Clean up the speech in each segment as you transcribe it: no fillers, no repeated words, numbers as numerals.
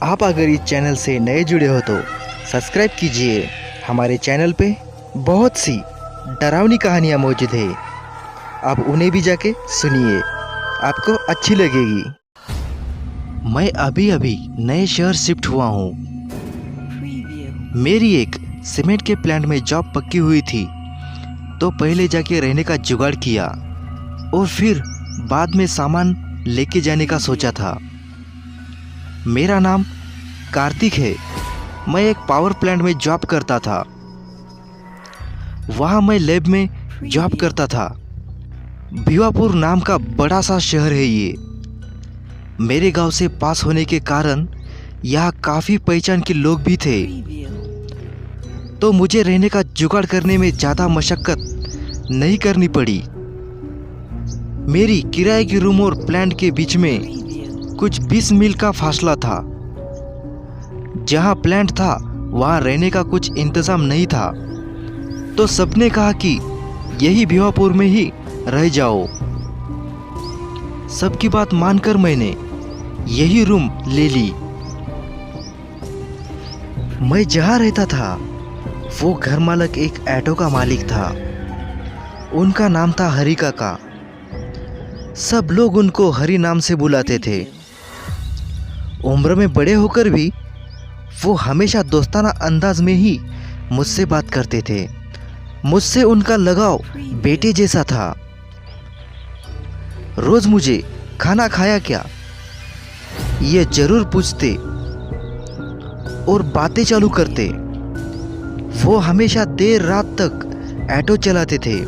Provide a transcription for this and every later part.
आप अगर इस चैनल से नए जुड़े हो तो सब्सक्राइब कीजिए। हमारे चैनल पे बहुत सी डरावनी कहानियाँ मौजूद है, आप उन्हें भी जाके सुनिए, आपको अच्छी लगेगी। मैं अभी अभी नए शहर शिफ्ट हुआ हूँ। मेरी एक सीमेंट के प्लांट में जॉब पक्की हुई थी, तो पहले जाके रहने का जुगाड़ किया और फिर बाद में सामान लेके जाने का सोचा था। मेरा नाम कार्तिक है। मैं एक पावर प्लांट में जॉब करता था। वहाँ मैं लैब में जॉब करता था। भिवापुर नाम का बड़ा सा शहर है ये। मेरे गांव से पास होने के कारण यहाँ काफ़ी पहचान के लोग भी थे, तो मुझे रहने का जुगाड़ करने में ज़्यादा मशक्क़त नहीं करनी पड़ी। मेरी किराए की रूम और प्लांट के बीच में कुछ 20 मील का फासला था। जहाँ प्लांट था वहाँ रहने का कुछ इंतज़ाम नहीं था, तो सबने कहा कि यही भिवापुर में ही रह जाओ। सबकी बात मानकर मैंने यही रूम ले ली। मैं जहाँ रहता था वो घर मालिक एक ऑटो का मालिक था। उनका नाम था हरी काका। सब लोग उनको हरी नाम से बुलाते थे। उम्र में बड़े होकर भी वो हमेशा दोस्ताना अंदाज में ही मुझसे बात करते थे। मुझसे उनका लगाव बेटे जैसा था। रोज मुझे खाना खाया क्या ये जरूर पूछते और बातें चालू करते। वो हमेशा देर रात तक ऑटो चलाते थे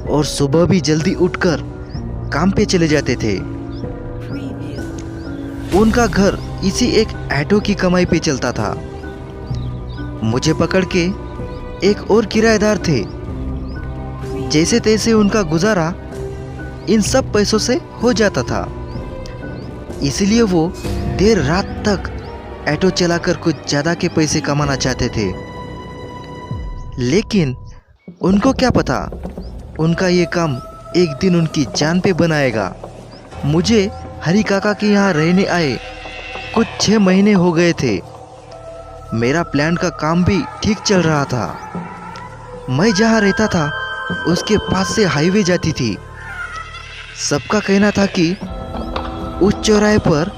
और सुबह भी जल्दी उठकर काम पे चले जाते थे। उनका घर इसी एक ऑटो की कमाई पे चलता था। मुझे पकड़ के एक और किराएदार थे। जैसे तैसे उनका गुजारा इन सब पैसों से हो जाता था, इसलिए वो देर रात तक ऑटो चलाकर कुछ ज़्यादा के पैसे कमाना चाहते थे। लेकिन उनको क्या पता, उनका ये काम एक दिन उनकी जान पे बनाएगा। मुझे हरी काका के यहाँ रहने आए कुछ 6 महीने हो गए थे। मेरा प्लांट का काम भी ठीक चल रहा था। मैं जहाँ रहता था उसके पास से हाईवे जाती थी। सबका कहना था कि उस चौराहे पर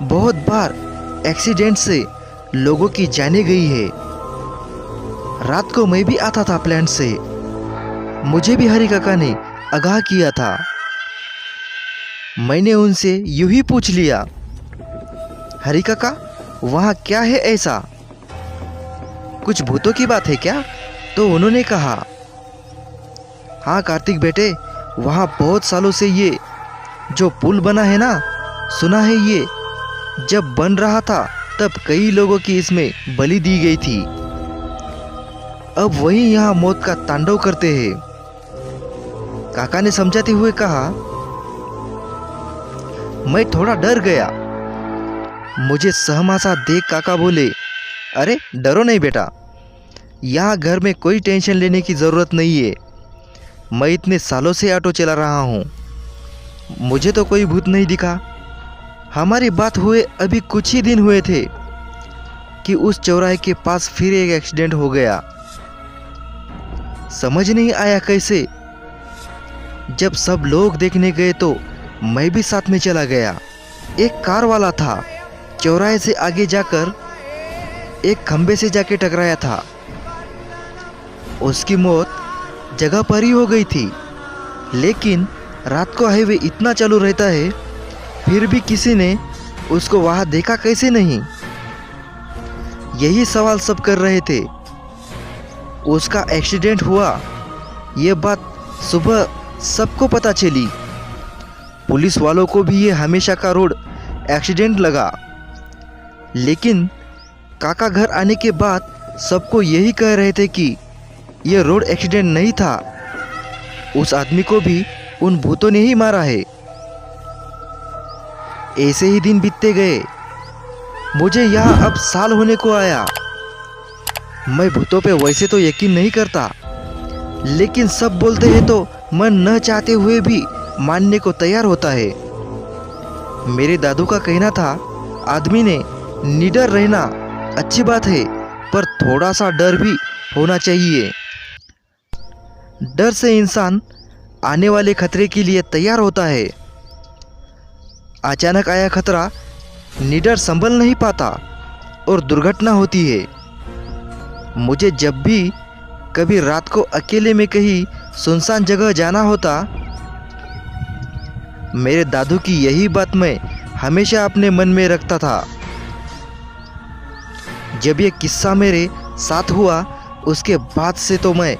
बहुत बार एक्सीडेंट से लोगों की जानें गई है। रात को मैं भी आता था प्लांट से। मुझे भी हरी काका ने आगाह किया था। मैंने उनसे यूं ही पूछ लिया, हरी काका वहाँ क्या है ऐसा, कुछ भूतों की बात है क्या? तो उन्होंने कहा, हाँ कार्तिक बेटे, वहाँ बहुत सालों से ये जो पुल बना है ना, सुना है ये जब बन रहा था तब कई लोगों की इसमें बलि दी गई थी। अब वही यहाँ मौत का तांडव करते हैं। काका ने समझाते हुए कहा। मैं थोड़ा डर गया। मुझे सहमा सा देख काका बोले, अरे डरो नहीं बेटा, यहाँ घर में कोई टेंशन लेने की ज़रूरत नहीं है। मैं इतने सालों से ऑटो चला रहा हूँ, मुझे तो कोई भूत नहीं दिखा। हमारी बात हुए अभी कुछ ही दिन हुए थे कि उस चौराहे के पास फिर एक एक्सीडेंट हो गया। समझ नहीं आया कैसे। जब सब लोग देखने गए तो मैं भी साथ में चला गया। एक कार वाला था, चौराहे से आगे जाकर एक खंबे से जाके टकराया था। उसकी मौत जगह पर ही हो गई थी। लेकिन रात को हाईवे इतना चालू रहता है, फिर भी किसी ने उसको वहाँ देखा कैसे नहीं? यही सवाल सब कर रहे थे। उसका एक्सीडेंट हुआ ये बात सुबह सबको पता चली। पुलिस वालों को भी ये हमेशा का रोड एक्सीडेंट लगा। लेकिन काका घर आने के बाद सबको यही कह रहे थे कि ये रोड एक्सीडेंट नहीं था, उस आदमी को भी उन भूतों ने ही मारा है। ऐसे ही दिन बीतते गए। मुझे यहाँ अब साल होने को आया। मैं भूतों पे वैसे तो यकीन नहीं करता, लेकिन सब बोलते हैं तो मन न चाहते हुए भी मानने को तैयार होता है। मेरे दादू का कहना था, आदमी ने निडर रहना अच्छी बात है, पर थोड़ा सा डर भी होना चाहिए। डर से इंसान आने वाले खतरे के लिए तैयार होता है। अचानक आया खतरा निडर संभल नहीं पाता और दुर्घटना होती है। मुझे जब भी कभी रात को अकेले में कहीं सुनसान जगह जाना होता, मेरे दादू की यही बात मैं हमेशा अपने मन में रखता था। जब ये किस्सा मेरे साथ हुआ उसके बाद से तो मैं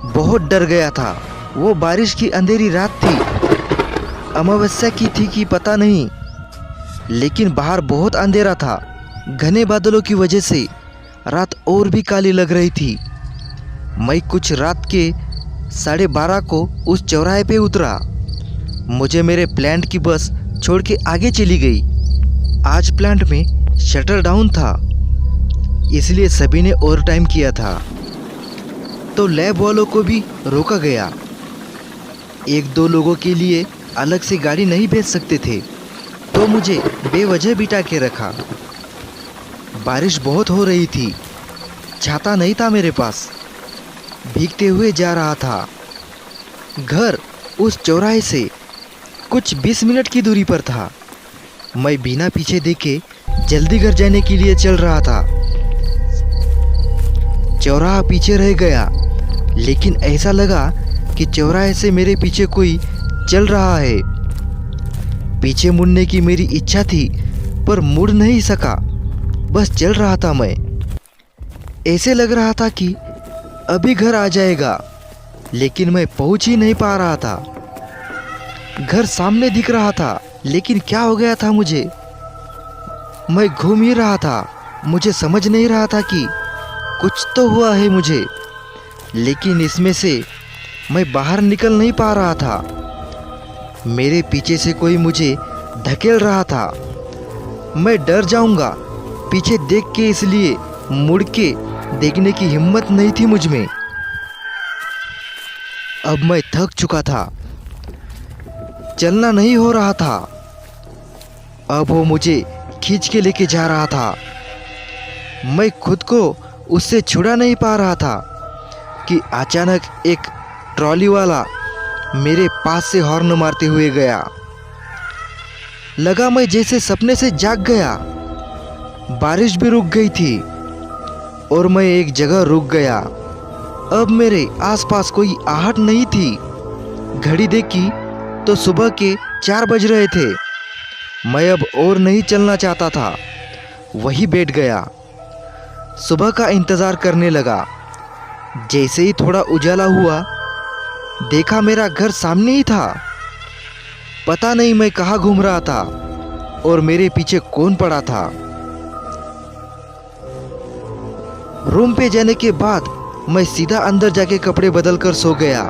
बहुत डर गया था। वो बारिश की अंधेरी रात थी, अमावस्या की थी कि पता नहीं, लेकिन बाहर बहुत अंधेरा था। घने बादलों की वजह से रात और भी काली लग रही थी। मैं कुछ रात के 12:30 को उस चौराहे पे उतरा। मुझे मेरे प्लांट की बस छोड़ के आगे चली गई। आज प्लांट में शटर डाउन था, इसलिए सभी ने ओवर टाइम किया था, तो लैब वालों को भी रोका गया। 1-2 लोगों के लिए अलग से गाड़ी नहीं भेज सकते थे, तो मुझे बेवजह बिठा के रखा। बारिश बहुत हो रही थी, छाता नहीं था मेरे पास, भीगते हुए जा रहा था। घर उस चौराहे से कुछ 20 मिनट की दूरी पर था। मैं बिना पीछे देखे जल्दी घर जाने के लिए चल रहा था। चौराहा पीछे रह गया, लेकिन ऐसा लगा कि चौराहे से मेरे पीछे कोई चल रहा है। पीछे मुड़ने की मेरी इच्छा थी, पर मुड़ नहीं सका, बस चल रहा था मैं। ऐसे लग रहा था कि अभी घर आ जाएगा, लेकिन मैं पहुंच ही नहीं पा रहा था। घर सामने दिख रहा था, लेकिन क्या हो गया था मुझे? मैं घूम ही रहा था, मुझे समझ नहीं रहा था कि कुछ तो हुआ है मुझे, लेकिन इसमें से मैं बाहर निकल नहीं पा रहा था। मेरे पीछे से कोई मुझे धकेल रहा था। मैं डर जाऊंगा पीछे देख के, इसलिए मुड़ के देखने की हिम्मत नहीं थी मुझ में। अब मैं थक चुका था, चलना नहीं हो रहा था। अब वो मुझे खींच के लेके जा रहा था। मैं खुद को उससे छुड़ा नहीं पा रहा था कि अचानक एक ट्रॉली वाला मेरे पास से हॉर्न मारते हुए गया। लगा मैं जैसे सपने से जाग गया। बारिश भी रुक गई थी और मैं एक जगह रुक गया। अब मेरे आसपास कोई आहट नहीं थी। घड़ी देखी तो सुबह के 4 बज रहे थे। मैं अब और नहीं चलना चाहता था, वहीं बैठ गया। सुबह का इंतज़ार करने लगा। जैसे ही थोड़ा उजाला हुआ, देखा मेरा घर सामने ही था। पता नहीं मैं कहाँ घूम रहा था और मेरे पीछे कौन पड़ा था। रूम पे जाने के बाद मैं सीधा अंदर जाके कपड़े बदल कर सो गया।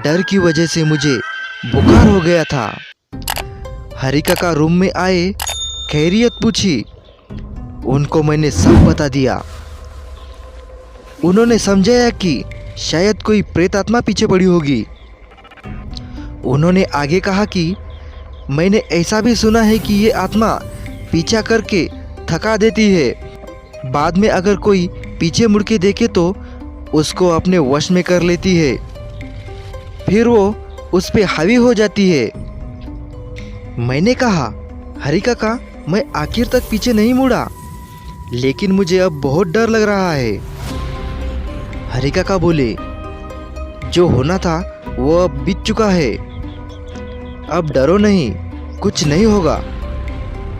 डर की वजह से मुझे बुखार हो गया था। हरी काका रूम में आए, खैरियत पूछी। उनको मैंने सब बता दिया। उन्होंने समझाया कि शायद कोई प्रेत आत्मा पीछे पड़ी होगी। उन्होंने आगे कहा कि मैंने ऐसा भी सुना है कि ये आत्मा पीछा करके थका देती है। बाद में अगर कोई पीछे मुड़ के देखे तो उसको अपने वश में कर लेती है, फिर वो उस पे हावी हो जाती है। मैंने कहा, हरी काका, मैं आखिर तक पीछे नहीं मुड़ा, लेकिन मुझे अब बहुत डर लग रहा है। हरी काका बोले, जो होना था वो अब बीत चुका है, अब डरो नहीं, कुछ नहीं होगा।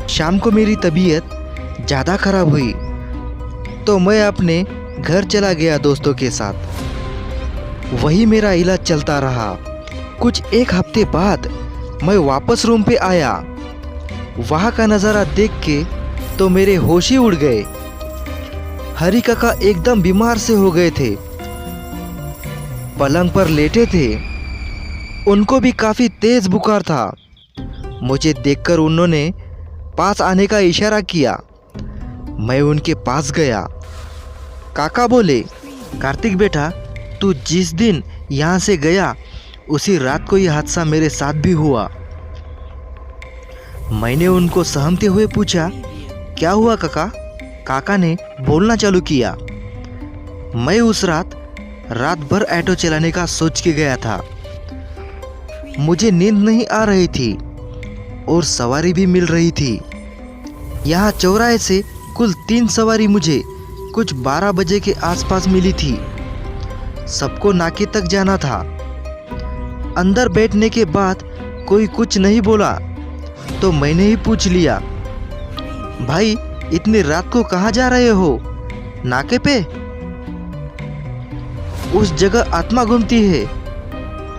शाम को मेरी तबीयत ज़्यादा खराब हुई तो मैं अपने घर चला गया दोस्तों के साथ। वही मेरा इलाज चलता रहा। कुछ 1 हफ्ते बाद मैं वापस रूम पे आया। वहाँ का नज़ारा देख के तो मेरे होश ही उड़ गए। हरी काका एकदम बीमार से हो गए थे, पलंग पर लेटे थे। उनको भी काफ़ी तेज़ बुखार था। मुझे देखकर उन्होंने पास आने का इशारा किया। मैं उनके पास गया। काका बोले, कार्तिक बेटा, तू जिस दिन यहाँ से गया उसी रात को यह हादसा मेरे साथ भी हुआ। मैंने उनको सहमते हुए पूछा क्या हुआ काका? काका ने बोलना चालू किया। मैं उस रात भर ऑटो चलाने का सोच के गया था। मुझे नींद नहीं आ रही थी और सवारी भी मिल रही थी। यहाँ चौराहे से कुल 3 सवारी मुझे कुछ 12 बजे के आसपास मिली थी। सबको नाके तक जाना था। अंदर बैठने के बाद कोई कुछ नहीं बोला तो मैंने ही पूछ लिया, भाई इतनी रात को कहाँ जा रहे हो? नाके पे? उस जगह आत्मा घूमती है।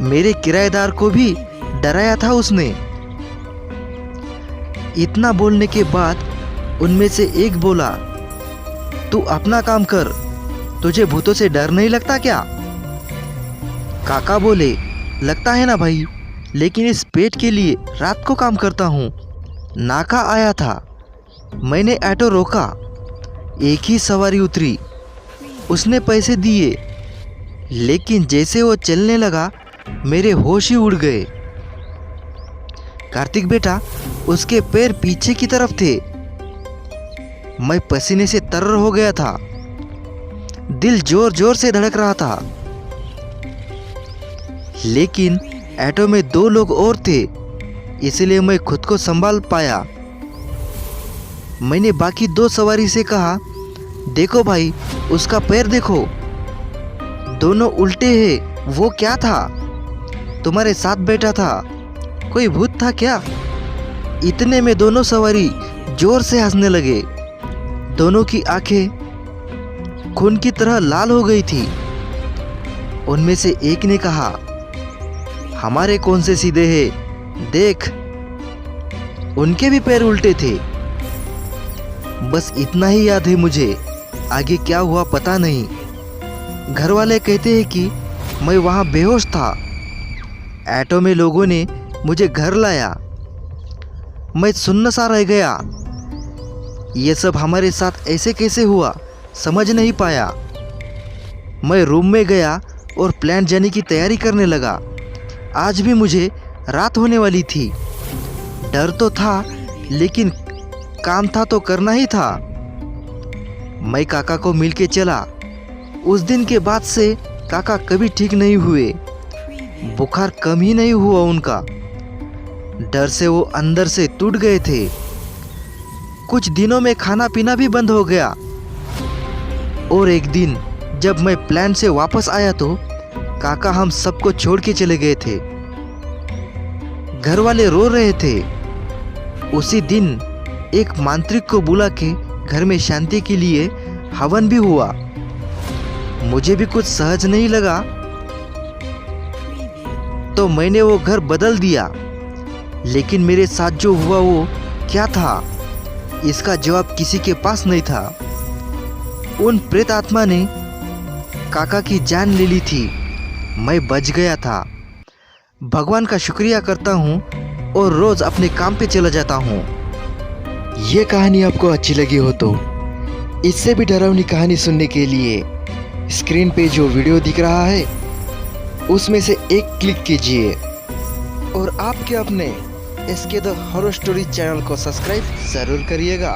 मेरे किराएदार को भी डराया था उसने। इतना बोलने के बाद उनमें से एक बोला, तू अपना काम कर, तुझे भूतों से डर नहीं लगता क्या? काका बोले, लगता है ना भाई, लेकिन इस पेट के लिए रात को काम करता हूँ। नाका आया था, मैंने ऑटो रोका। एक ही सवारी उतरी, उसने पैसे दिए, लेकिन जैसे वो चलने लगा मेरे होश ही उड़ गए। कार्तिक बेटा, उसके पैर पीछे की तरफ थे। मैं पसीने से तरर हो गया था। दिल जोर जोर से धड़क रहा था। लेकिन ऑटो में 2 लोग और थे, इसलिए मैं खुद को संभाल पाया। मैंने बाकी 2 सवारी से कहा, देखो भाई, उसका पैर देखो, दोनों उल्टे हैं। वो क्या था? तुम्हारे साथ बैठा था, कोई भूत था क्या? इतने में दोनों सवारी जोर से हंसने लगे। दोनों की आंखें खून की तरह लाल हो गई थी। उनमें से एक ने कहा, हमारे कौन से सीधे हैं, देख। उनके भी पैर उल्टे थे। बस इतना ही याद है मुझे, आगे क्या हुआ पता नहीं। घर वाले कहते हैं कि मैं वहाँ बेहोश था। ऑटो में लोगों ने मुझे घर लाया। मैं सुन्न सा रह गया। ये सब हमारे साथ ऐसे कैसे हुआ समझ नहीं पाया। मैं रूम में गया और प्लान जाने की तैयारी करने लगा। आज भी मुझे रात होने वाली थी। डर तो था, लेकिन काम था तो करना ही था। मैं काका को मिल के चला। उस दिन के बाद से काका कभी ठीक नहीं हुए। बुखार कम ही नहीं हुआ उनका। डर से वो अंदर से टूट गए थे। कुछ दिनों में खाना पीना भी बंद हो गया। और एक दिन जब मैं प्लान से वापस आया तो काका हम सबको छोड़ के चले गए थे। घर वाले रो रहे थे। उसी दिन एक मांत्रिक को बुला के घर में शांति के लिए हवन भी हुआ। मुझे भी कुछ सहज नहीं लगा तो मैंने वो घर बदल दिया। लेकिन मेरे साथ जो हुआ वो क्या था, इसका जवाब किसी के पास नहीं था। उन प्रेत आत्मा ने काका की जान ले ली थी। मैं बच गया था। भगवान का शुक्रिया करता हूँ और रोज अपने काम पे चला जाता हूँ। ये कहानी आपको अच्छी लगी हो तो इससे भी डरावनी कहानी सुनने के लिए स्क्रीन पे जो वीडियो दिख रहा है उसमें से एक क्लिक कीजिए और आपके अपने SK the horror story channel को सब्सक्राइब जरूर करिएगा।